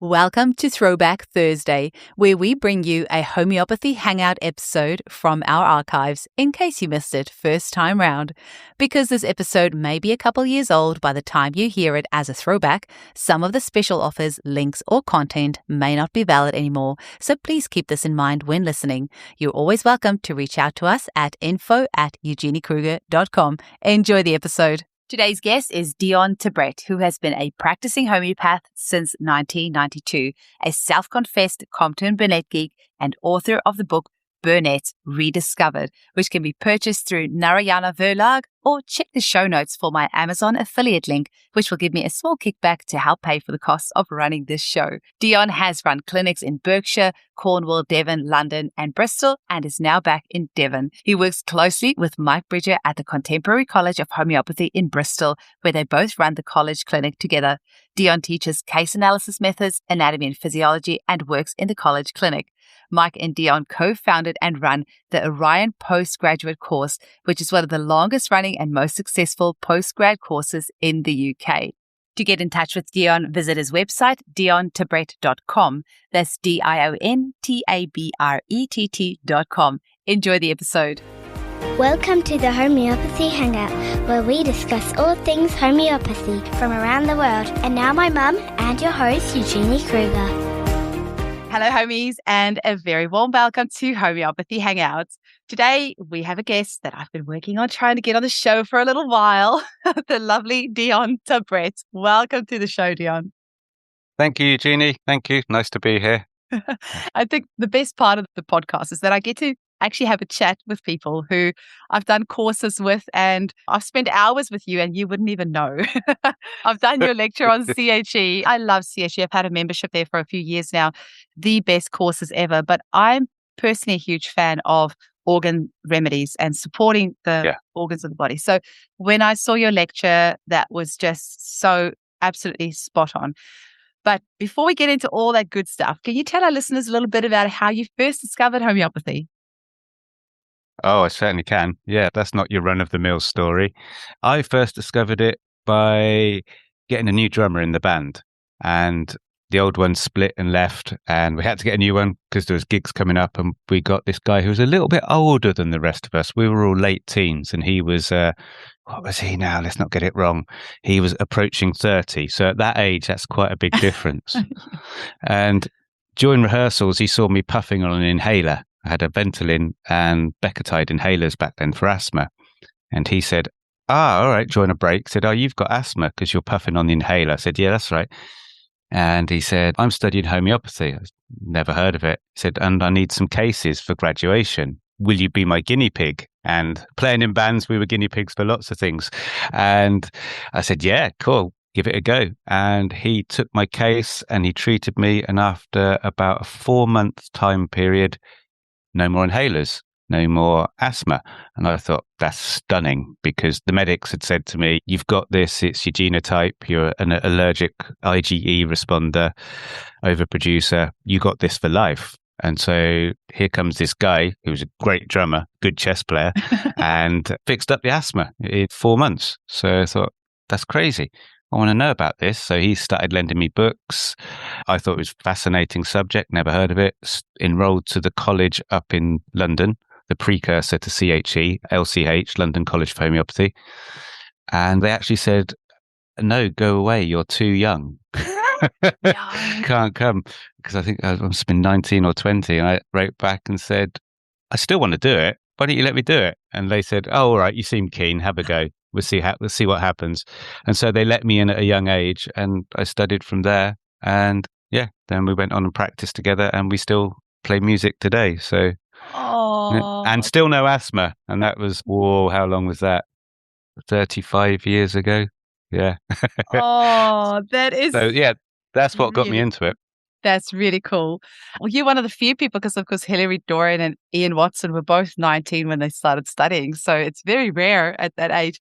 Welcome to Throwback Thursday, where we bring you a homeopathy hangout episode from our archives in case you missed it first time round. Because this episode may be a couple years old by the time you hear it as a throwback, some of the special offers, links, or content may not be valid anymore, so please keep this in mind when listening. You're always welcome to reach out to us at info@eugeniekruger.com. Enjoy the episode. Today's guest is Dion Tabrett, who has been a practicing homeopath since 1992, a self-confessed Compton Burnett geek, and author of the book Burnett Rediscovered, which can be purchased through Narayana Verlag, or check the show notes for my Amazon affiliate link, which will give me a small kickback to help pay for the costs of running this show. Dion has run clinics in Berkshire, Cornwall, Devon, London, and Bristol, and is now back in Devon. He works closely with Mike Bridger at the Contemporary College of Homeopathy in Bristol, where they both run the college clinic together. Dion teaches case analysis methods, anatomy and physiology, and works in the college clinic. Mike and Dion co-founded and run the Orion postgraduate course, which is one of the longest running and most successful postgrad courses in the UK. To get in touch with Dion, visit his website, diontabrett.com. That's DIONTABRETT.com. Enjoy the episode. Welcome to the Homeopathy Hangout, where we discuss all things homeopathy from around the world. And now my mum and your host, Eugenie Kruger. Hello, homies, and a very warm welcome to Homeopathy Hangouts. Today, we have a guest that I've been working on trying to get on the show for a little while, the lovely Dion Tabrett. Welcome to the show, Dion. Thank you, Eugenie. Thank you. Nice to be here. I think the best part of the podcast is that I get to actually have a chat with people who I've done courses with, and I've spent hours with you and you wouldn't even know. I've done your lecture on CHE. I love CHE. I've had a membership there for a few years now. The best courses ever. But I'm personally a huge fan of organ remedies and supporting the organs of the body. So when I saw your lecture, that was just so absolutely spot on. But before we get into all that good stuff, can you tell our listeners a little bit about how you first discovered homeopathy? Oh, I certainly can. Yeah, that's not your run-of-the-mill story. I first discovered it by getting a new drummer in the band, and the old one split and left, and we had to get a new one because there was gigs coming up, and we got this guy who was a little bit older than the rest of us. We were all late teens, and he was, what was he now? Let's not get it wrong. He was approaching 30. So at that age, that's quite a big difference. And during rehearsals, he saw me puffing on an inhaler. I had a Ventolin and Becotide inhalers back then for asthma. And he said, all right, during a break, said, oh, you've got asthma because you're puffing on the inhaler. I said, yeah, that's right. And he said, I'm studying homeopathy. I never heard of it. He said, and I need some cases for graduation. Will you be my guinea pig? And playing in bands, we were guinea pigs for lots of things. And I said, yeah, cool. Give it a go. And he took my case and he treated me. And after about a 4-month time period, no more inhalers, no more asthma. And I thought, that's stunning, because the medics had said to me, you've got this, it's your genotype, you're an allergic IgE responder, overproducer, you got this for life. And so here comes this guy who was a great drummer, good chess player, and fixed up the asthma in 4 months. So I thought, that's crazy. I want to know about this. So he started lending me books. I thought it was a fascinating subject, never heard of it. Enrolled to the college up in London, the precursor to CHE, LCH, London College of Homeopathy. And they actually said, no, go away, you're too young. Can't come. Because I think I must have been 19 or 20. And I wrote back and said, I still want to do it. Why don't you let me do it? And they said, oh, all right, you seem keen, have a go. We'll see what happens. And so they let me in at a young age, and I studied from there. And then we went on and practiced together, and we still play music today. So, and still no asthma. And that was, whoa, how long was that? 35 years ago. Yeah. Oh, that is. So that's what got me into it. That's really cool. Well, you're one of the few people, because of course Hilary Dorian and Ian Watson were both 19 when they started studying. So it's very rare at that age.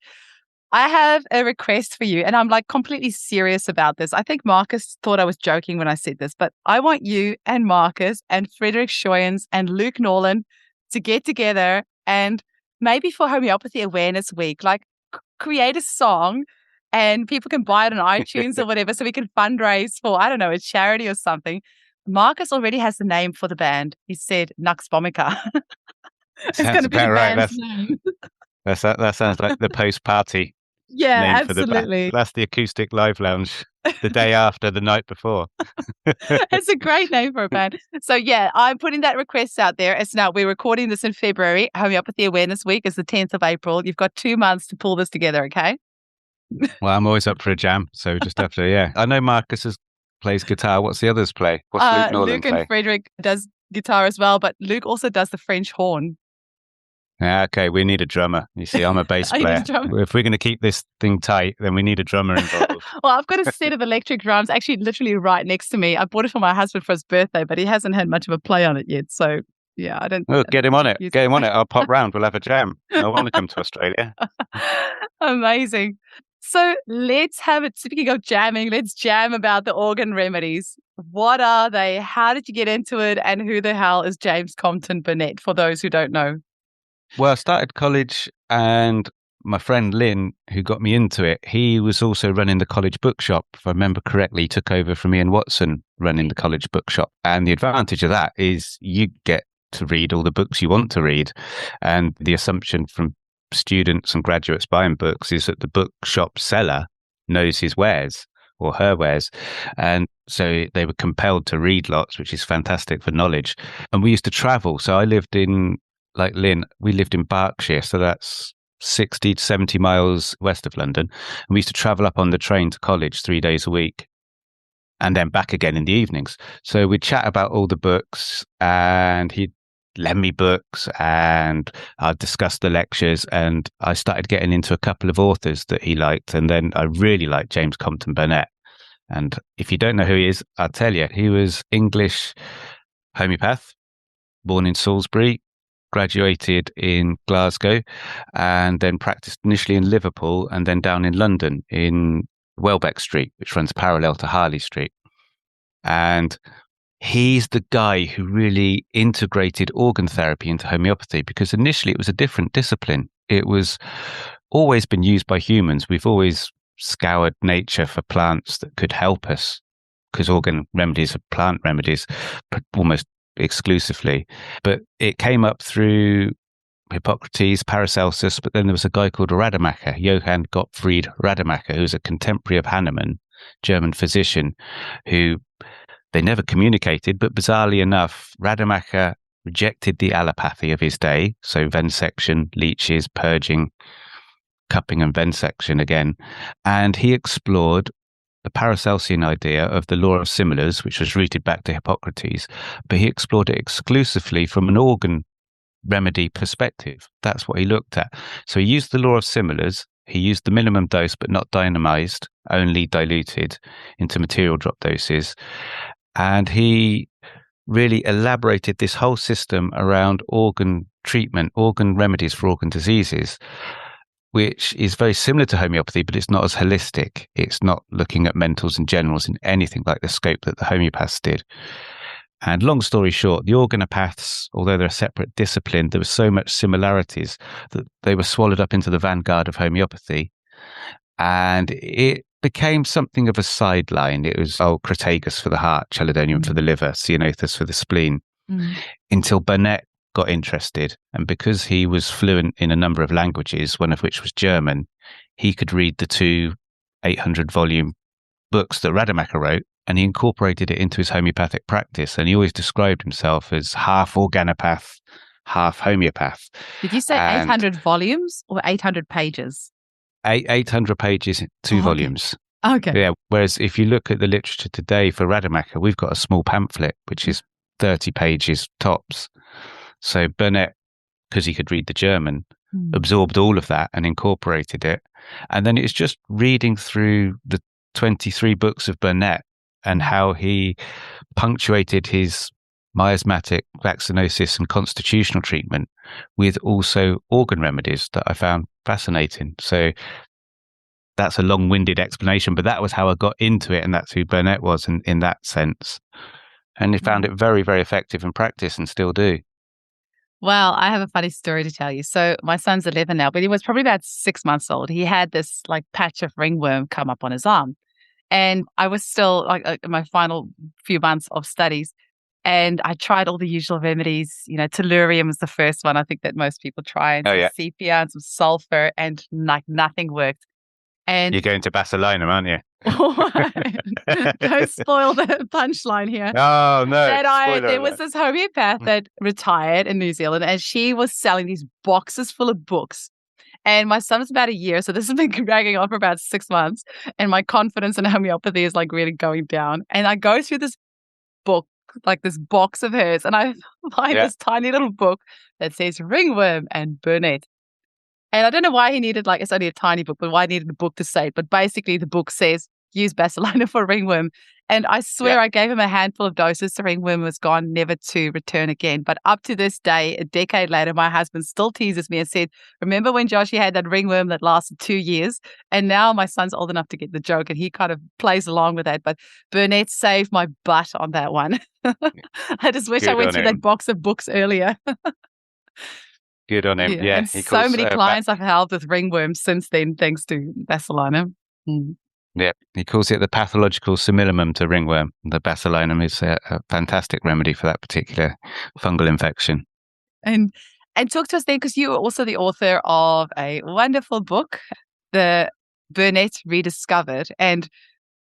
I have a request for you, and I'm like completely serious about this. I think Marcus thought I was joking when I said this, but I want you and Marcus and Frederick Schoyens and Luke Nolan to get together and maybe for Homeopathy Awareness Week, like create a song and people can buy it on iTunes or whatever, so we can fundraise for, I don't know, a charity or something. Marcus already has the name for the band. He said Nux Vomica. It's going Sounds to be the about right. band's name. That sounds like the post-party Yeah, name for the band. absolutely. That's the acoustic live lounge the day after, the night before. It's a great name for a band. So yeah, I'm putting that request out there. It's now, we're recording this in February. Homeopathy Awareness Week is the 10th of April. You've got 2 months to pull this together, okay? Well, I'm always up for a jam, so we just have to, yeah. I know Marcus plays guitar. What's the others play? What's Luke Norland Luke and play? Frederick does guitar as well, but Luke also does the French horn. Yeah, okay, we need a drummer. You see, I'm a bass player. If we're going to keep this thing tight, then we need a drummer involved. Well, I've got a set of electric drums actually literally right next to me. I bought it for my husband for his birthday, but he hasn't had much of a play on it yet. So, yeah, I don't... Oh, get him on it. Get him on it. I'll pop round. We'll have a jam. I want to come to Australia. Amazing. So let's have it. Speaking of jamming, let's jam about the organ remedies. What are they? How did you get into it? And who the hell is James Compton Burnett, for those who don't know? Well, I started college, and my friend Lynn, who got me into it, he was also running the college bookshop. If I remember correctly, he took over from Ian Watson running the college bookshop. And the advantage of that is you get to read all the books you want to read. And the assumption from students and graduates buying books is that the bookshop seller knows his wares or her wares. And so they were compelled to read lots, which is fantastic for knowledge. And we used to travel. So I lived in, like Lynn, we lived in Berkshire. So that's 60 to 70 miles west of London. And we used to travel up on the train to college 3 days a week and then back again in the evenings. So we'd chat about all the books, and he'd lend me books, and I'd discuss the lectures, and I started getting into a couple of authors that he liked. And then I really liked James Compton Burnett. And if you don't know who he is, I'll tell you, he was English homeopath, born in Salisbury, graduated in Glasgow, and then practiced initially in Liverpool and then down in London in Welbeck Street, which runs parallel to Harley Street. And he's the guy who really integrated organ therapy into homeopathy, because initially it was a different discipline. It was always been used by humans. We've always scoured nature for plants that could help us, because organ remedies are plant remedies almost exclusively. But it came up through Hippocrates, Paracelsus, but then there was a guy called Rademacher, Johann Gottfried Rademacher, who was a contemporary of Hahnemann, German physician, who they never communicated, but bizarrely enough, Rademacher rejected the allopathy of his day, so venesection, leeches, purging, cupping and venesection again, and he explored the Paracelsian idea of the law of similars, which was rooted back to Hippocrates, but he explored it exclusively from an organ remedy perspective. That's what he looked at. So he used the law of similars. He used the minimum dose, but not dynamized, only diluted into material drop doses. And he really elaborated this whole system around organ treatment, organ remedies for organ diseases, which is very similar to homeopathy, but it's not as holistic. It's not looking at mentals and generals in anything like the scope that the homeopaths did. And long story short, the organopaths, although they're a separate discipline, there were so much similarities that they were swallowed up into the vanguard of homeopathy. And it became something of a sideline. It was Crataegus for the heart, Chelidonium for the liver, Ceanothus for the spleen, until Burnett got interested. And because he was fluent in a number of languages, one of which was German, he could read the 2 800-volume books that Rademacher wrote, and he incorporated it into his homeopathic practice. And he always described himself as half organopath, half homeopath. Did you say 800 volumes or 800 pages? 800 pages, 2 volumes. Okay. Yeah. Whereas if you look at the literature today for Rademacher, we've got a small pamphlet, which is 30 pages tops. So Burnett, because he could read the German, absorbed all of that and incorporated it. And then it's just reading through the 23 books of Burnett and how he punctuated his miasmatic, vaccinosis and constitutional treatment with also organ remedies that I found fascinating. So that's a long-winded explanation, but that was how I got into it, and that's who Burnett was in that sense. And he found it very, very effective in practice and still do. Well, I have a funny story to tell you. So my son's 11 now, but he was probably about 6 months old. He had this like patch of ringworm come up on his arm. And I was still like in my final few months of studies. And I tried all the usual remedies. Tellurium was the first one I think that most people try, and Oh, some yeah. sepia and some sulfur, and like nothing worked. And You're going to Barcelona, aren't you? don't spoil the punchline here. Oh, no. There was this homeopath that retired in New Zealand, and she was selling these boxes full of books. And my son was about a year, so this has been dragging on for about 6 months. And my confidence in homeopathy is like really going down. And I go through this book, like this box of hers, and I find this tiny little book that says ringworm and Burnett. And I don't know why he needed, like, it's only a tiny book, but why he needed a book to say it. But basically, the book says, use Basilina for ringworm. And I swear I gave him a handful of doses. The ringworm was gone, never to return again. But up to this day, a decade later, my husband still teases me and said, remember when Joshie had that ringworm that lasted 2 years? And now my son's old enough to get the joke, and he kind of plays along with that. But Burnett saved my butt on that one. I just wish I went through that box of books earlier. Good on him. Yeah. And so many clients I've helped with ringworms since then, thanks to Basilina. Yeah, he calls it the pathological simillimum to ringworm. The Basilina is a fantastic remedy for that particular fungal infection. And talk to us then, because you are also the author of a wonderful book, the Burnett Rediscovered. And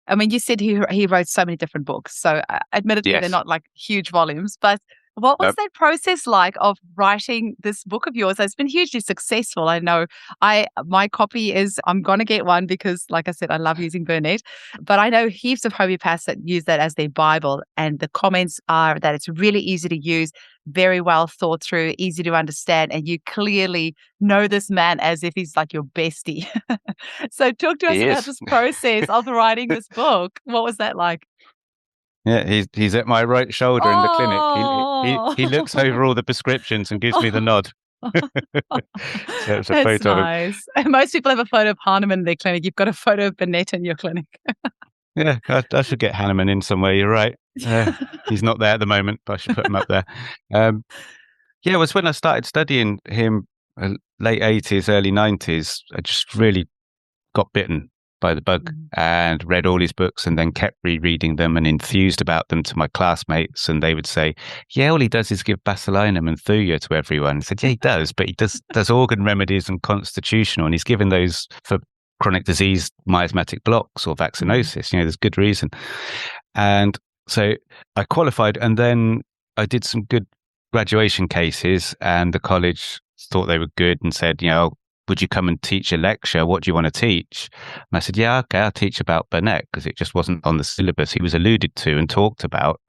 I mean, you said he wrote so many different books. So admittedly, they're not like huge volumes, but what was that process like of writing this book of yours? It's been hugely successful. I know my copy is, I'm going to get one because, like I said, I love using Burnett, but I know heaps of homeopaths that use that as their Bible. And the comments are that it's really easy to use, very well thought through, easy to understand. And you clearly know this man as if he's like your bestie. So talk to us about this process of writing this book. What was that like? Yeah, he's at my right shoulder in the clinic. He looks over all the prescriptions and gives me the nod. So it's a That's photo nice. And most people have a photo of Hahnemann in their clinic. You've got a photo of Burnett in your clinic. Yeah, I should get Hahnemann in somewhere. You're right. He's not there at the moment, but I should put him up there. It was when I started studying him, late 80s, early 90s. I just really got bitten by the bug and read all his books, and then kept rereading them and enthused about them to my classmates. And they would say, yeah, all he does is give Basilinum and Thuja to everyone. I said, yeah, he does, but he does organ remedies and constitutional, and he's given those for chronic disease, miasmatic blocks or vaccinosis. There's good reason. And so I qualified, and then I did some good graduation cases, and the college thought they were good and said, would you come and teach a lecture? What do you want to teach? And I said, yeah, okay, I'll teach about Burnett, because it just wasn't on the syllabus. He was alluded to and talked about,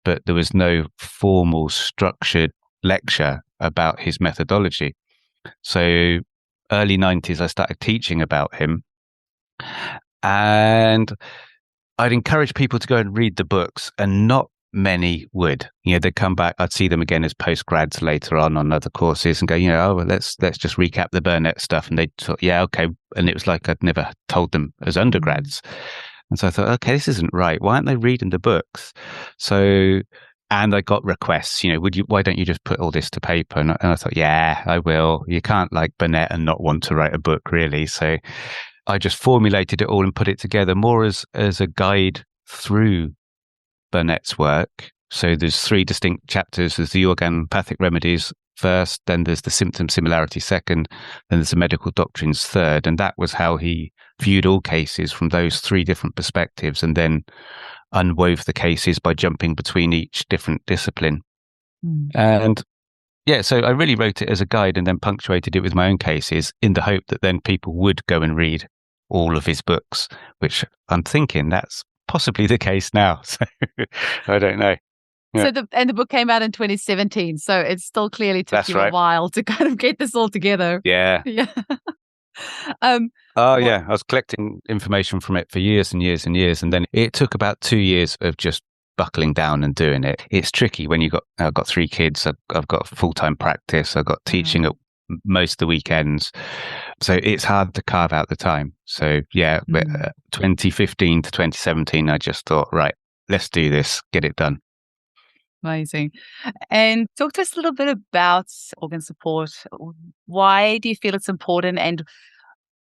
but there was no formal structured lecture about his methodology. So early 90s, I started teaching about him, and I'd encourage people to go and read the books, and not many would. They'd come back. I'd see them again as postgrads later on other courses, and go, let's just recap the Burnett stuff. And they'd thought, yeah, okay. And it was like I'd never told them as undergrads. And so I thought, okay, this isn't right. Why aren't they reading the books? So, and I got requests, why don't you just put all this to paper? And I thought, yeah, I will. You can't like Burnett and not want to write a book, really. So I just formulated it all and put it together more as a guide through Burnett's work. So there's 3 distinct chapters. There's the organopathic remedies first, then there's the symptom similarity second, then there's the medical doctrines third. And that was how he viewed all cases from those 3 different perspectives, and then unwove the cases by jumping between each different discipline. And so I really wrote it as a guide, and then punctuated it with my own cases in the hope that then people would go and read all of his books, which I'm thinking that's possibly the case now. So I don't know. Yeah. So the book came out in 2017, so it still clearly took a while to kind of get this all together. Yeah. Yeah. I was collecting information from it for years and years and years, and then it took about 2 years of just buckling down and doing it. It's tricky when I've got 3 kids. I've got full-time practice. I've got teaching at most of the weekends, so it's hard to carve out the time. So 2015 to 2017, I just thought, right, let's do this, get it done. Amazing. And talk to us a little bit about organ support. Why do you feel it's important, and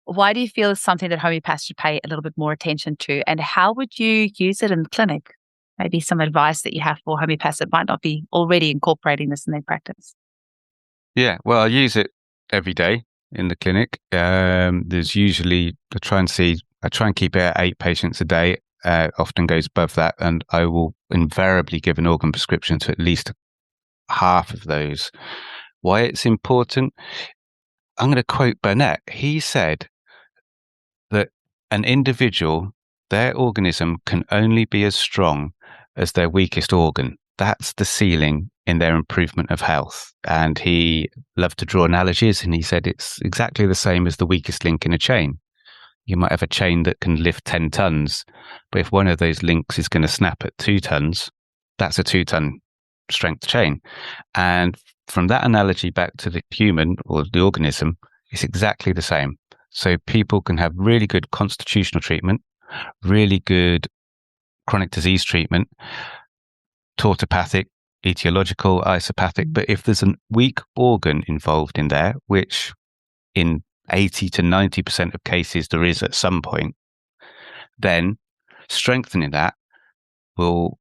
why do you feel it's something that homeopaths should pay a little bit more attention to? And how would you use it in the clinic? Maybe some advice that you have for homeopaths that might not be already incorporating this in their practice. Yeah, well, I use it every day in the clinic. There's usually, I try and keep it at 8 patients a day. Often goes above that, and I will invariably give an organ prescription to at least half of those. Why it's important? I'm going to quote Burnett. He said that an individual, their organism can only be as strong as their weakest organ. That's the ceiling in their improvement of health. And he loved to draw analogies, and he said it's exactly the same as the weakest link in a chain. You might have a chain that can lift 10 tons, but if one of those links is going to snap at 2 tons, that's a 2-ton strength chain. And from that analogy back to the human or the organism, it's exactly the same. So people can have really good constitutional treatment, really good chronic disease treatment, tautopathic, etiological, isopathic. But if there's a weak organ involved in there, which in 80 to 90% of cases there is at some point, then strengthening that will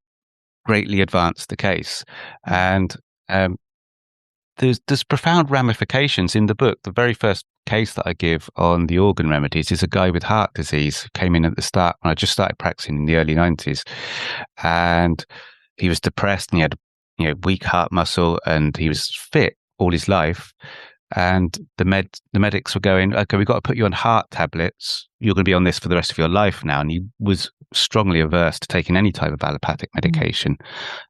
greatly advance the case. And there's profound ramifications in the book. The very first case that I give on the organ remedies is a guy with heart disease who came in at the start when I just started practicing in the early 90s. And he was depressed, and he had weak heart muscle, and he was fit all his life. And the medics were going, okay, we've got to put you on heart tablets. You're going to be on this for the rest of your life now. And he was strongly averse to taking any type of allopathic medication.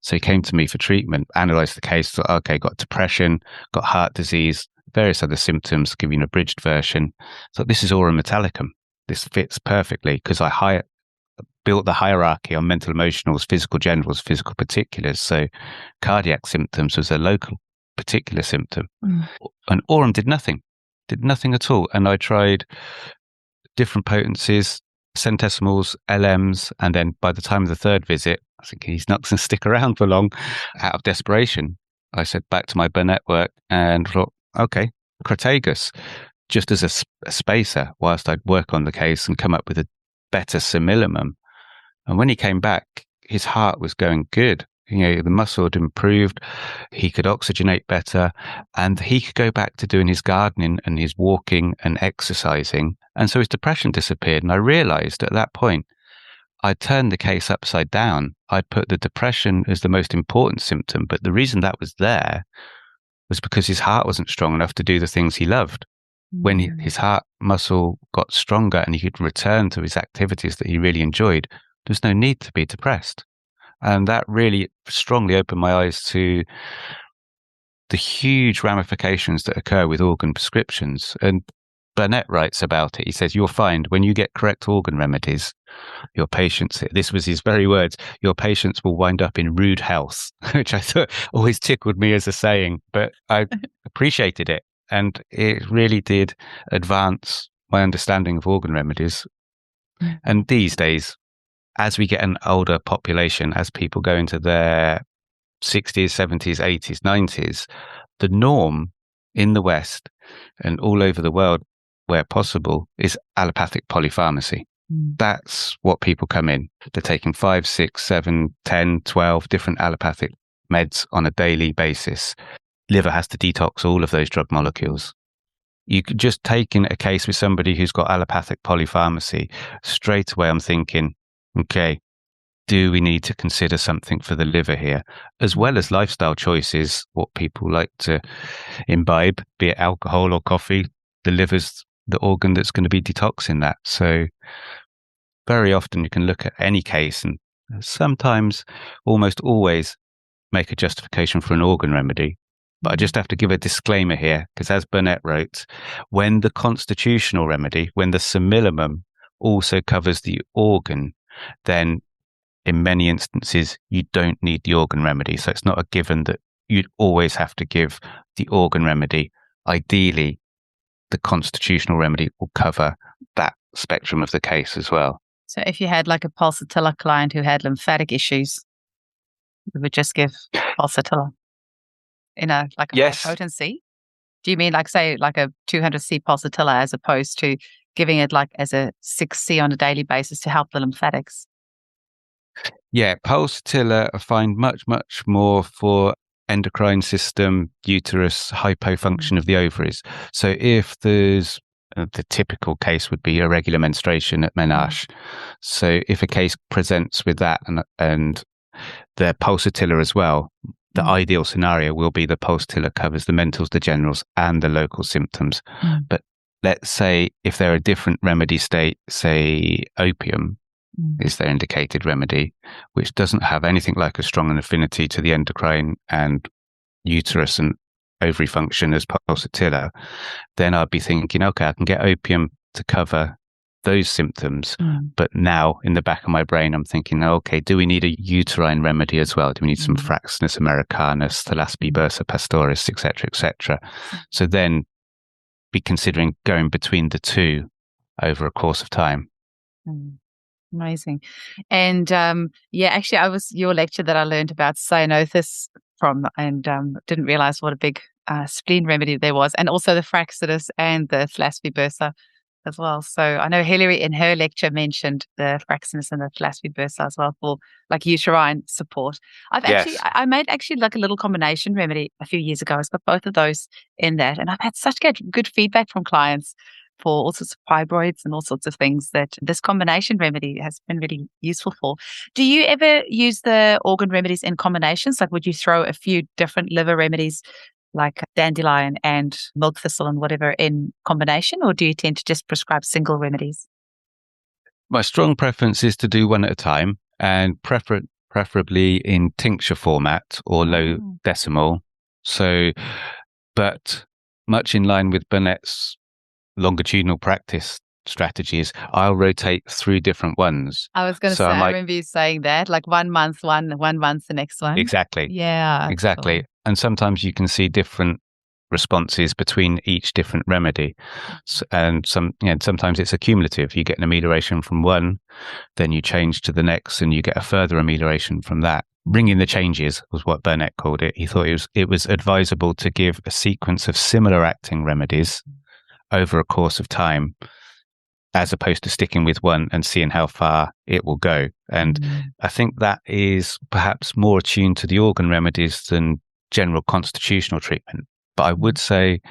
So he came to me for treatment, analysed the case, thought, okay, got depression, got heart disease, various other symptoms, giving an abridged version. So this is aurum metallicum. This fits perfectly because I built the hierarchy on mental emotionals, physical generals, physical particulars. So cardiac symptoms was a local particular symptom. And aurum did nothing at all. And I tried different potencies, centesimals, LMs, and then by the time of the third visit, I think he's not going to stick around for long. Out of desperation, I said back to my Burnett work and thought, okay, Crataegus, just as a spacer, whilst I'd work on the case and come up with a better similimum. And when he came back, his heart was going good. The muscle had improved, he could oxygenate better, and he could go back to doing his gardening and his walking and exercising. And so his depression disappeared. And I realized at that point, I'd turned the case upside down. I'd put the depression as the most important symptom, but the reason that was there was because his heart wasn't strong enough to do the things he loved. When his heart muscle got stronger and he could return to his activities that he really enjoyed, there's no need to be depressed. And that really strongly opened my eyes to the huge ramifications that occur with organ prescriptions. And Burnett writes about it. He says, you'll find when you get correct organ remedies, your patients, this was his very words, your patients will wind up in rude health, which I thought always tickled me as a saying, but I appreciated it. And it really did advance my understanding of organ remedies. And these days, as we get an older population, as people go into their 60s, 70s, 80s, 90s, the norm in the West and all over the world, where possible, is allopathic polypharmacy. That's what people come in. They're taking 5, 6, 7, 10, 12 different allopathic meds on a daily basis. Liver has to detox all of those drug molecules. You could just take in a case with somebody who's got allopathic polypharmacy. Straight away, I'm thinking, okay, do we need to consider something for the liver here, as well as lifestyle choices, what people like to imbibe, be it alcohol or coffee? The liver's the organ that's going to be detoxing that. So very often you can look at any case and sometimes, almost always, make a justification for an organ remedy. But I just have to give a disclaimer here, because as Burnett wrote, when the constitutional remedy, when the similimum also covers the organ, then in many instances, you don't need the organ remedy. So it's not a given that you'd always have to give the organ remedy. Ideally, the constitutional remedy will cover that spectrum of the case as well. So if you had like a pulsatilla client who had lymphatic issues, We would just give pulsatilla in a Yes. potency. Do you mean say like a 200C pulsatilla as opposed to giving it as a 6C on a daily basis to help the lymphatics? Yeah, pulsatilla I find much more for endocrine system, uterus, hypofunction of the ovaries. So if there's the typical case would be irregular menstruation at menarche. So if a case presents with that and the pulsatilla as well, the ideal scenario will be the pulsatilla covers the mentals, the generals, and the local symptoms. But let's say if they're a different remedy state, say opium is their indicated remedy, which doesn't have anything like a strong affinity to the endocrine and uterus and ovary function as pulsatilla, then I'd be thinking, okay, I can get opium to cover those symptoms. But now in the back of my brain, I'm thinking, okay, do we need a uterine remedy as well? Do we need some Fraxinus americanus, Thalassae bursa pastoris, etc., etc.? So then be considering going between the two over a course of time. Amazing. And actually, I was your lecture that I learned about cyanothus from, and didn't realize what a big spleen remedy there was, and also the Fraxinus and the Thalassae bursa as well. So I know Hilary in her lecture mentioned the Fraxinus and the Thalassae bursa as well for uterine support. I made a little combination remedy a few years ago. It's got both of those in that, and I've had such good feedback from clients for all sorts of fibroids and all sorts of things that this combination remedy has been really useful for. Do you ever use the organ remedies in combinations? Would you throw a few different liver remedies like dandelion and milk thistle and whatever in combination, or do you tend to just prescribe single remedies? My strong preference is to do one at a time, and preferably in tincture format or low decimal. So, but much in line with Burnett's longitudinal practice strategies, I'll rotate through different ones. I was going to say, I remember you saying that, 1 month, one month, the next one. Exactly. Yeah. Exactly. Cool. And sometimes you can see different responses between each different remedy. And sometimes it's accumulative. You get an amelioration from one, then you change to the next and you get a further amelioration from that. Ringing the changes was what Burnett called it. He thought it was advisable to give a sequence of similar acting remedies over a course of time, as opposed to sticking with one and seeing how far it will go. And I think that is perhaps more attuned to the organ remedies than general constitutional treatment. But I would say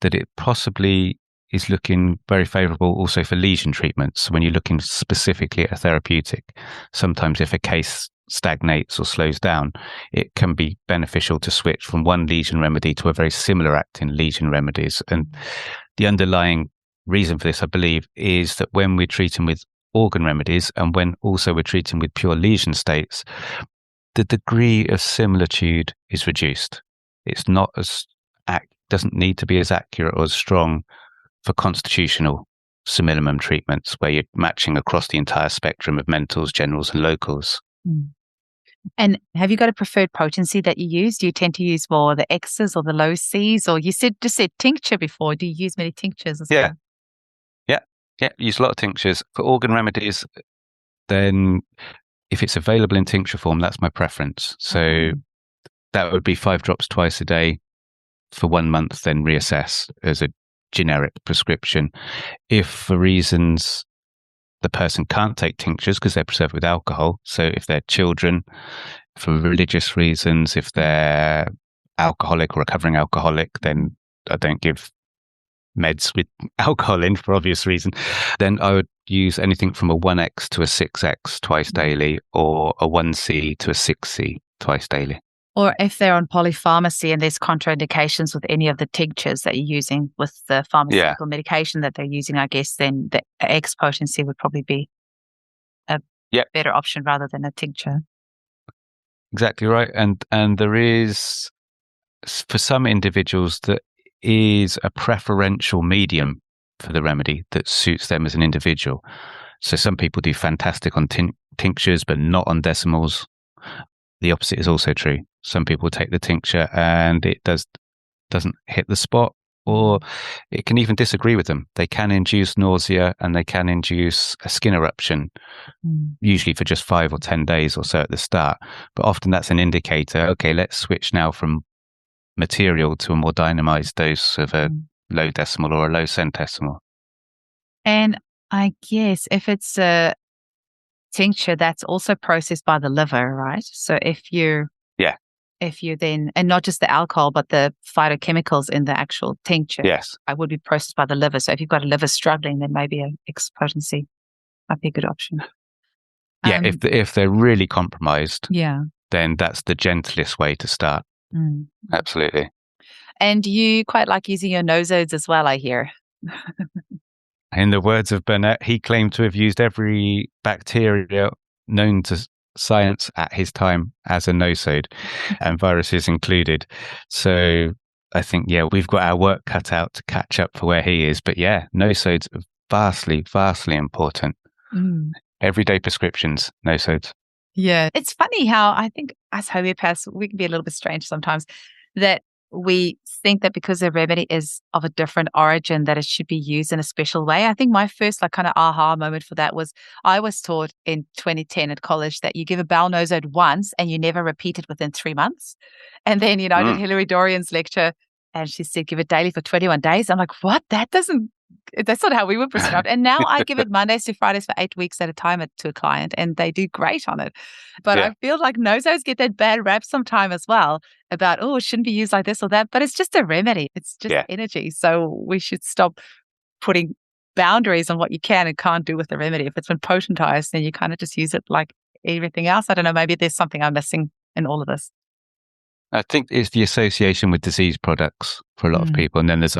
that it possibly is looking very favourable also for lesion treatments. When you're looking specifically at a therapeutic, sometimes if a case stagnates or slows down, it can be beneficial to switch from one lesion remedy to a very similar acting lesion remedies. And the underlying reason for this, I believe, is that when we're treating with organ remedies and when also we're treating with pure lesion states, the degree of similitude is reduced. It's not doesn't need to be as accurate or as strong for constitutional similimum treatments where you're matching across the entire spectrum of mentals, generals, and locals. And have you got a preferred potency that you use? Do you tend to use more the X's or the low C's? Or you just said tincture before. Do you use many tinctures as well? Yeah, use a lot of tinctures. For organ remedies, then if it's available in tincture form, that's my preference. So that would be 5 drops twice a day for 1 month, then reassess as a generic prescription. If for reasons the person can't take tinctures because they're preserved with alcohol, so if they're children, for religious reasons, if they're alcoholic or recovering alcoholic, then I don't give meds with alcohol in for obvious reason. Then I would use anything from a 1X to a 6X twice daily, or a 1C to a 6C twice daily. Or if they're on polypharmacy and there's contraindications with any of the tinctures that you're using with the pharmaceutical medication that they're using, I guess then the X potency would probably be a better option rather than a tincture. Exactly right. And there is, for some individuals, that is a preferential medium for the remedy that suits them as an individual. So some people do fantastic on tinctures, but not on decimals. The opposite is also true. Some people take the tincture and it doesn't hit the spot, or it can even disagree with them. They can induce nausea and they can induce a skin eruption, usually for just 5 or 10 days or so at the start. But often that's an indicator, okay, let's switch now from material to a more dynamized dose of a low decimal or a low centesimal. And I guess if it's a tincture, that's also processed by the liver, right? So if you then, and not just the alcohol, but the phytochemicals in the actual tincture, yes, I would be processed by the liver. So if you've got a liver struggling, then maybe an X potency might be a good option. Yeah, if they're really compromised, yeah, then that's the gentlest way to start. Absolutely. And you quite like using your nosodes as well, I hear. In the words of Burnett, he claimed to have used every bacteria known to science at his time as a nosode, and viruses included. So I think, we've got our work cut out to catch up for where he is. But nosodes are vastly, vastly important. Everyday prescriptions, nosodes. Yeah. It's funny how I think as homeopaths, we can be a little bit strange sometimes, that we think that because a remedy is of a different origin, that it should be used in a special way. I think my first kind of aha moment for that was I was taught in 2010 at college that you give a bowel nosode once and you never repeat it within 3 months. And then, I did Hilary Dorian's lecture and she said, give it daily for 21 days. I'm like, what? That's not how we were prescribed. And now I give it Mondays to Fridays for 8 weeks at a time to a client, and they do great on it. But I feel like nosodes get that bad rap sometime as well about, it shouldn't be used like this or that. But it's just a remedy. It's just energy. So we should stop putting boundaries on what you can and can't do with the remedy. If it's been potentized, then you kind of just use it like everything else. I don't know. Maybe there's something I'm missing in all of this. I think it's the association with disease products for a lot of people. And then there's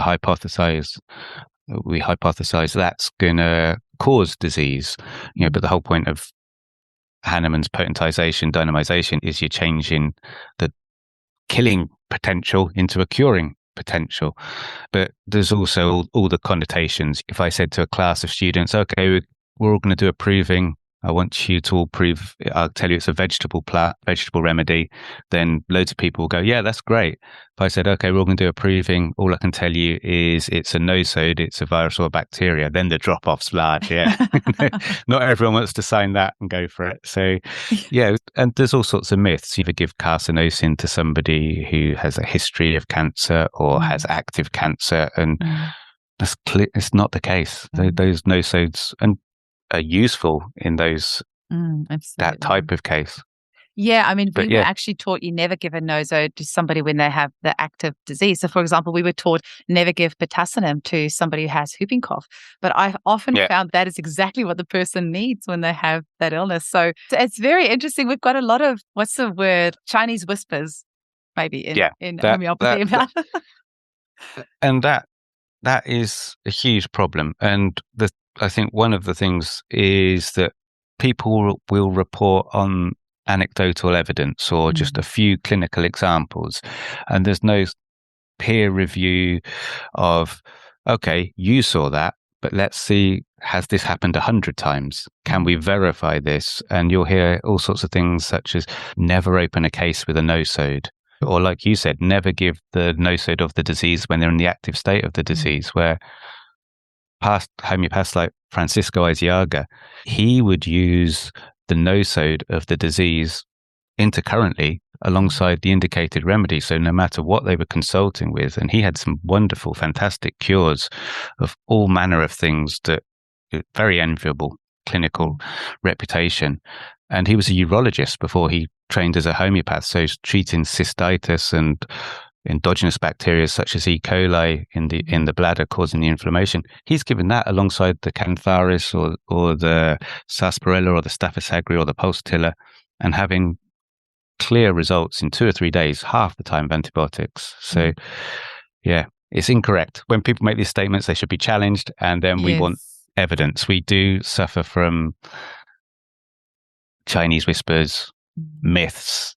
we hypothesize that's going to cause disease, but the whole point of Hahnemann's potentization, dynamization is you're changing the killing potential into a curing potential. But there's also all the connotations. If I said to a class of students, okay, we're all going to do a proving, I want you to all prove, I'll tell you it's a vegetable remedy, then loads of people will go, yeah, that's great. If I said, okay, we're all going to do a proving, all I can tell you is it's a nosode, it's a virus or a bacteria, then the drop-off's large, Not everyone wants to sign that and go for it. So, and there's all sorts of myths. You either give carcinosin to somebody who has a history of cancer or has active cancer, and that's it's not the case. Those nosodes are useful in that type of case. Yeah, I mean, we were actually taught you never give a nosode to somebody when they have the active disease. So, for example, we were taught never give potassium to somebody who has whooping cough. But I've often found that is exactly what the person needs when they have that illness. So it's very interesting. We've got a lot of, what's the word, Chinese whispers, maybe, in homeopathy. And that is a huge problem. And I think one of the things is that people will report on anecdotal evidence or just a few clinical examples, and there's no peer review of, okay, you saw that, but let's see, has this happened 100 times? Can we verify this? And you'll hear all sorts of things such as never open a case with a nosode, or like you said, never give the nosode of the disease when they're in the active state of the disease, where past homeopaths like Francisco Xavier Eizayaga, he would use the nosode of the disease intercurrently alongside the indicated remedy. So no matter what they were consulting with, and he had some wonderful, fantastic cures of all manner of things, that very enviable clinical reputation. And he was a urologist before he trained as a homeopath. So he's treating cystitis and endogenous bacteria such as E. coli in the bladder causing the inflammation. He's given that alongside the Cantharis or the sarsaparilla or the Staphylococcus aureus or the pulsatilla, and having clear results in 2 or 3 days, half the time of antibiotics. So, it's incorrect. When people make these statements, they should be challenged, and then we want evidence. We do suffer from Chinese whispers, myths,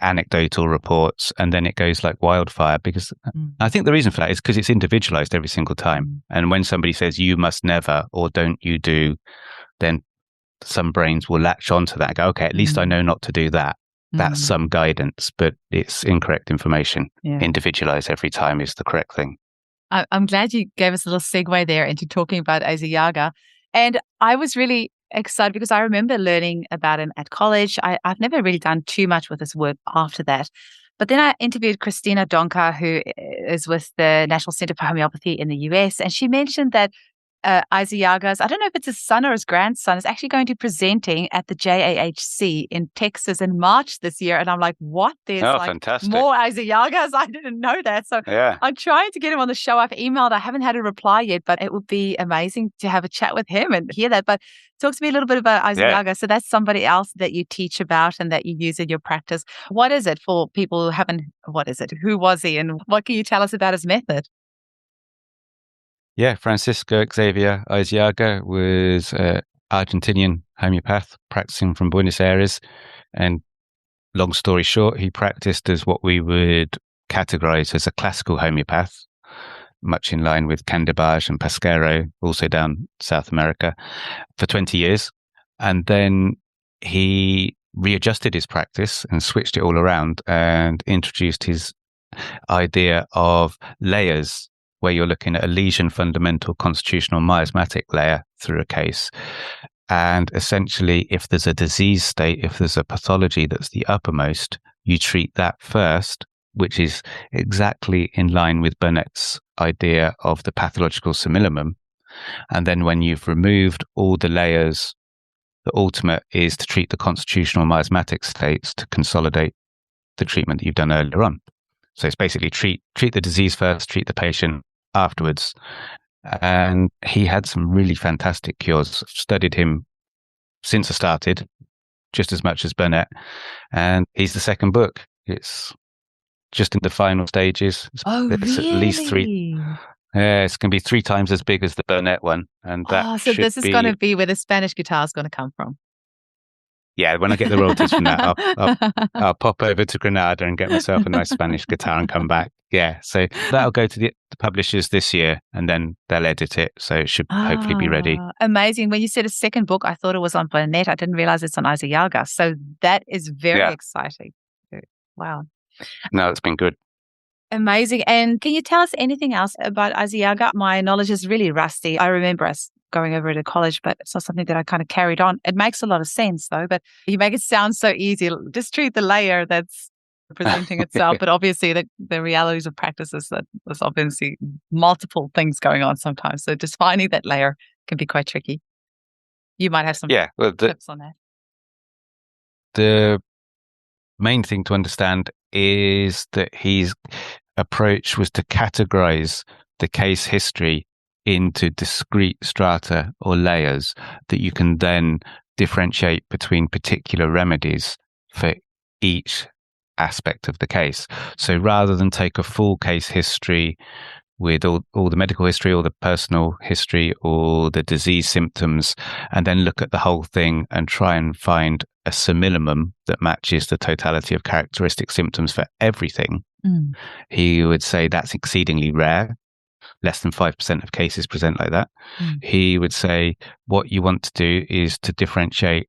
anecdotal reports, and then it goes like wildfire, because I think the reason for that is because it's individualized every single time. And when somebody says you must never or don't you do, then some brains will latch onto that and go, okay, at least I know not to do that. That's some guidance, but it's incorrect information. Individualized every time is the correct thing. I'm glad you gave us a little segue there into talking about Eizayaga. And I was really excited because I remember learning about him at college. I've never really done too much with his work after that. But then I interviewed Christina Donker, who is with the National Centre for Homeopathy in the US. And she mentioned that Eizayaga's, I don't know if it's his son or his grandson, is actually going to be presenting at the JAHC in Texas in March this year. And I'm like, what? There's fantastic. More Eizayagas? I didn't know that. So I'm trying to get him on the show. I've emailed. I haven't had a reply yet, but it would be amazing to have a chat with him and hear that. But talk to me a little bit about Eizayaga. Yeah. So that's somebody else that you teach about and that you use in your practice. What is it for people who haven't, what is it? Who was he? And what can you tell us about his method? Yeah, Francisco Xavier Eizayaga was an Argentinian homeopath practicing from Buenos Aires. And long story short, he practiced as what we would categorize as a classical homeopath, much in line with Candibage and Pesquero, also down South America, for 20 years. And then he readjusted his practice and switched it all around and introduced his idea of layers, where you're looking at a lesion, fundamental, constitutional, miasmatic layer through a case. And essentially, if there's a disease state, if there's a pathology that's the uppermost, you treat that first, which is exactly in line with Burnett's idea of the pathological simillimum. And then when you've removed all the layers, the ultimate is to treat the constitutional miasmatic states to consolidate the treatment that you've done earlier on. So it's basically treat the disease first, treat the patient afterwards. And he had some really fantastic cures. I've studied him since I started, just as much as Burnett. And he's the second book. It's just in the final stages. It's really? At least 3. Yeah, it's going to be 3 times as big as the Burnett one. And that so this is going to be where the Spanish guitar is going to come from. Yeah, when I get the royalties from that, I'll pop over to Granada and get myself a nice Spanish guitar and come back. Yeah, so that'll go to the publishers this year, and then they'll edit it, so it should hopefully be ready. Amazing. When you said a second book, I thought it was on Burnett. I didn't realize it's on Eizayaga. So that is very exciting. Wow. No, it's been good. Amazing. And can you tell us anything else about Eizayaga? My knowledge is really rusty. I remember us going over to college, but it's not something that I kind of carried on. It makes a lot of sense though, but you make it sound so easy. Just treat the layer that's presenting itself. But obviously the realities of practice is that there's obviously multiple things going on sometimes. So just finding that layer can be quite tricky. You might have some tips on that. The main thing to understand is that his approach was to categorize the case history into discrete strata or layers that you can then differentiate between particular remedies for each aspect of the case. So rather than take a full case history with all the medical history, all the personal history, all the disease symptoms, and then look at the whole thing and try and find a simillimum that matches the totality of characteristic symptoms for everything, he would say that's exceedingly rare. Less than 5% of cases present like that. He would say what you want to do is to differentiate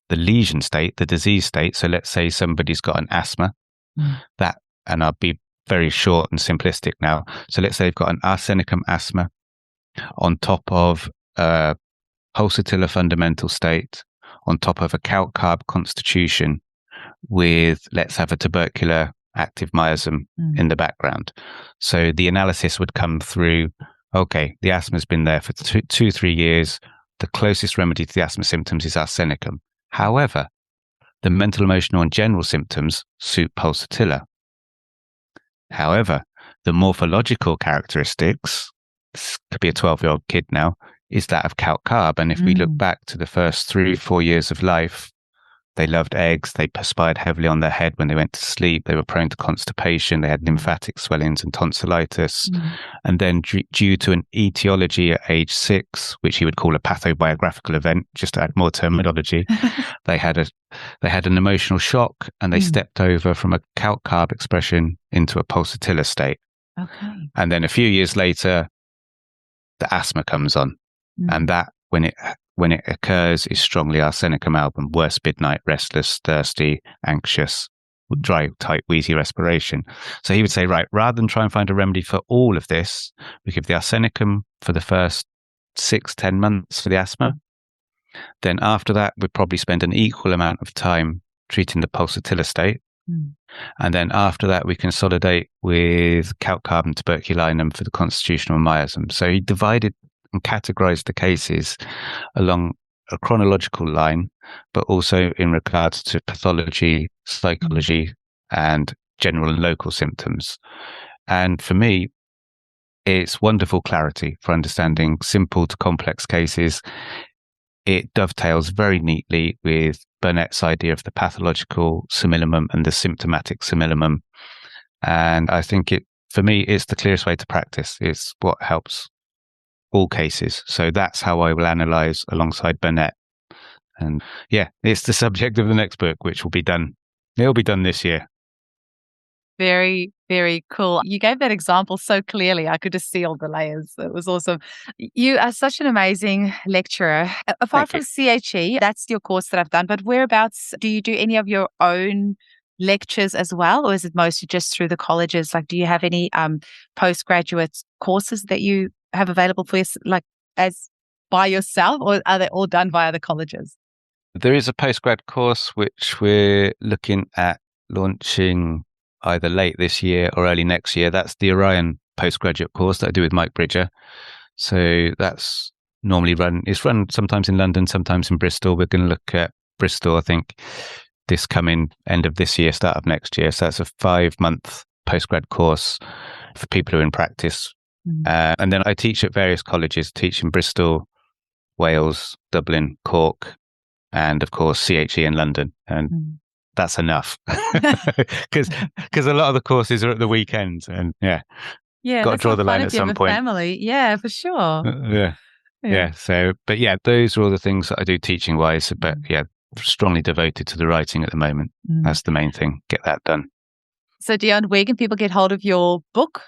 the lesion state, the disease state. So let's say somebody's got an asthma, and I'll be very short and simplistic now. So let's say they've got an arsenicum asthma on top of a pulsatilla fundamental state, on top of a calc carb constitution with, let's have a tubercular active miasm in the background. So the analysis would come through, okay, the asthma's been there for 2-3 years. The closest remedy to the asthma symptoms is arsenicum. However, the mental, emotional, and general symptoms suit pulsatilla. However, the morphological characteristics, this could be a 12-year-old kid now, is that of calc carb. And if we look back to the first 3-4 years of life, they loved eggs. They perspired heavily on their head when they went to sleep. They were prone to constipation. They had lymphatic swellings and tonsillitis. And then due to an etiology at age 6, which he would call a pathobiographical event, just to add more terminology, they had an emotional shock and they stepped over from a calc carb expression into a pulsatilla state. Okay. And then a few years later, the asthma comes on. And that, when it occurs, is strongly arsenicum album, worse midnight, restless, thirsty, anxious, dry, tight, wheezy respiration. So he would say, right, rather than try and find a remedy for all of this, we give the arsenicum for the first 6-10 months for the asthma. Then after that, we'd probably spend an equal amount of time treating the pulsatile state. And then after that, we consolidate with calc-carbon tuberculinum for the constitutional miasm. So he divided and categorized the cases along a chronological line, but also in regards to pathology, psychology, and general and local symptoms. And for me, it's wonderful clarity for understanding simple to complex cases. It dovetails very neatly with Burnett's idea of the pathological simillimum and the symptomatic simillimum. And I think for me, it's the clearest way to practice. It's what helps all cases. So that's how I will analyze alongside Burnett. And yeah, it's the subject of the next book, which will be done. It'll be done this year. Very, very cool. You gave that example so clearly. I could just see all the layers. It was awesome. You are such an amazing lecturer. Apart from CHE, that's your course that I've done, but whereabouts do you do any of your own lectures as well? Or is it mostly just through the colleges? Like, do you have any postgraduate courses that you have available for as by yourself, or are they all done via the colleges? There is a postgrad course which we're looking at launching either late this year or early next year. That's the Orion postgraduate course that I do with Mike Bridger. So that's normally run sometimes in London, sometimes in Bristol. We're going to look at Bristol, I think, this coming end of this year, start of next year. So that's a 5-month postgrad course for people who are in practice. And then I teach at various colleges, teach in Bristol, Wales, Dublin, Cork, and of course CHE in London. And that's enough because a lot of the courses are at the weekends, and got to draw the line at some point. Family, for sure. So, but those are all the things that I do teaching wise. But strongly devoted to the writing at the moment. That's the main thing. Get that done. So, Dion, where can people get hold of your book?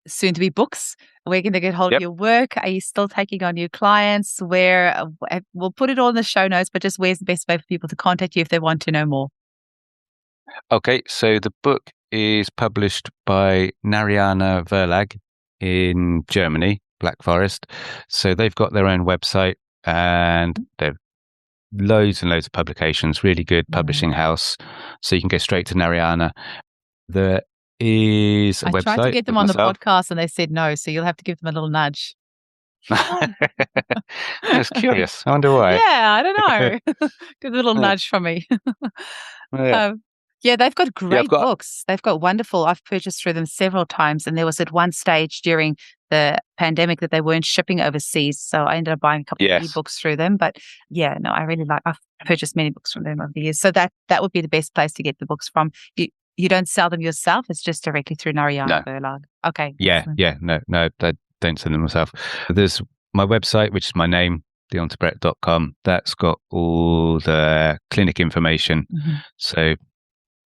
Soon to be books. Where can they get hold of your work? Are you still taking on new clients? Where we'll put it all in the show notes, but just where's the best way for people to contact you if they want to know more? Okay, so the book is published by Narayana Verlag in Germany, Black Forest. So they've got their own website and they've loads and loads of publications, really good publishing house. So you can go straight to Narayana. There is a website. I tried to get them on the podcast and they said no, so you'll have to give them a little nudge. I was curious. I wonder why. I don't know. Good little nudge from me. They've got great books. They've got wonderful. I've purchased through them several times, and there was at one stage during the pandemic that they weren't shipping overseas, so I ended up buying a couple of ebooks through them. But I really I've purchased many books from them over the years, so that would be the best place to get the books from. You don't sell them yourself; it's just directly through Narayana Verlag. Okay. No, I don't send them myself. There's my website, which is my name, diontabrett.com. That's got all the clinic information. So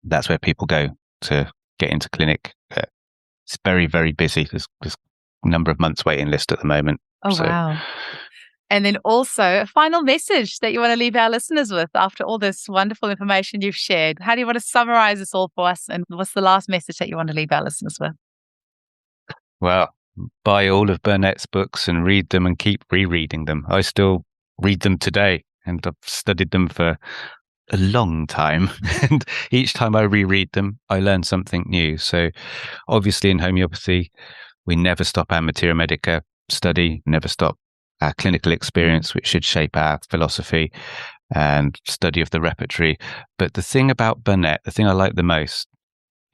that's where people go to get into clinic. It's very, very busy. There's a number of months waiting list at the moment. Wow. And then also a final message that you want to leave our listeners with after all this wonderful information you've shared. How do you want to summarize this all for us? And what's the last message that you want to leave our listeners with? Well, buy all of Burnett's books and read them and keep rereading them. I still read them today and I've studied them for a long time. And each time I reread them, I learn something new. So obviously in homeopathy, we never stop our materia medica study, never stop our clinical experience, which should shape our philosophy and study of the repertory. But the thing about Burnett, the thing I like the most,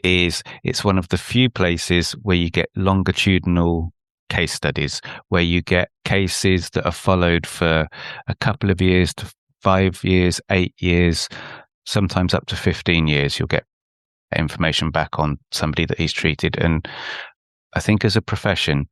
is it's one of the few places where you get longitudinal case studies, where you get cases that are followed for a couple of years to 5 years, 8 years, sometimes up to 15 years. You'll get information back on somebody that he's treated. And I think as a profession,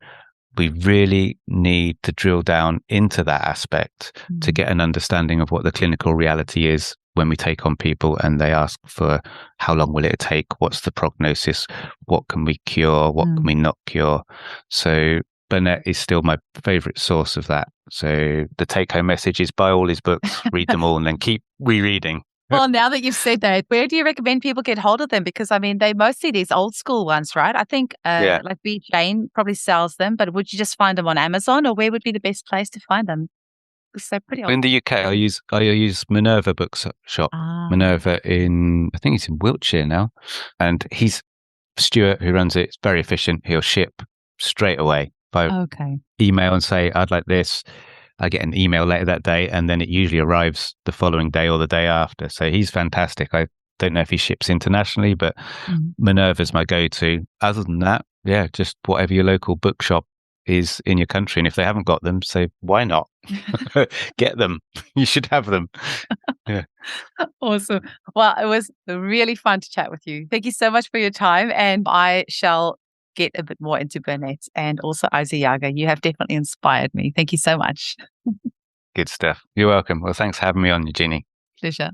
we really need to drill down into that aspect to get an understanding of what the clinical reality is when we take on people and they ask for how long will it take, what's the prognosis, what can we cure, what can we not cure. So Burnett is still my favorite source of that. So the take-home message is buy all his books, read them all, and then keep rereading. Well, now that you've said that, where do you recommend people get hold of them? Because I mean, they mostly these old school ones, right? I think Yeah. like B. Jane probably sells them, but would you just find them on Amazon, or where would be the best place to find them? Because they're pretty old. In the UK, I use Minerva Bookshop. Ah. Minerva I think he's in Wiltshire now, and Stuart, who runs it, is very efficient. He'll ship straight away by email and say, I'd like this. I get an email later that day, and then it usually arrives the following day or the day after. So he's fantastic. I don't know if he ships internationally, but Minerva's my go-to. Other than that, yeah, just whatever your local bookshop is in your country. And if they haven't got them, say, why not? Get them. You should have them. Yeah. Awesome. Well, it was really fun to chat with you. Thank you so much for your time. And I shall get a bit more into Burnett and also Eizayaga. You have definitely inspired me. Thank you so much. Good stuff. You're welcome. Well, thanks for having me on, Eugenie. Pleasure.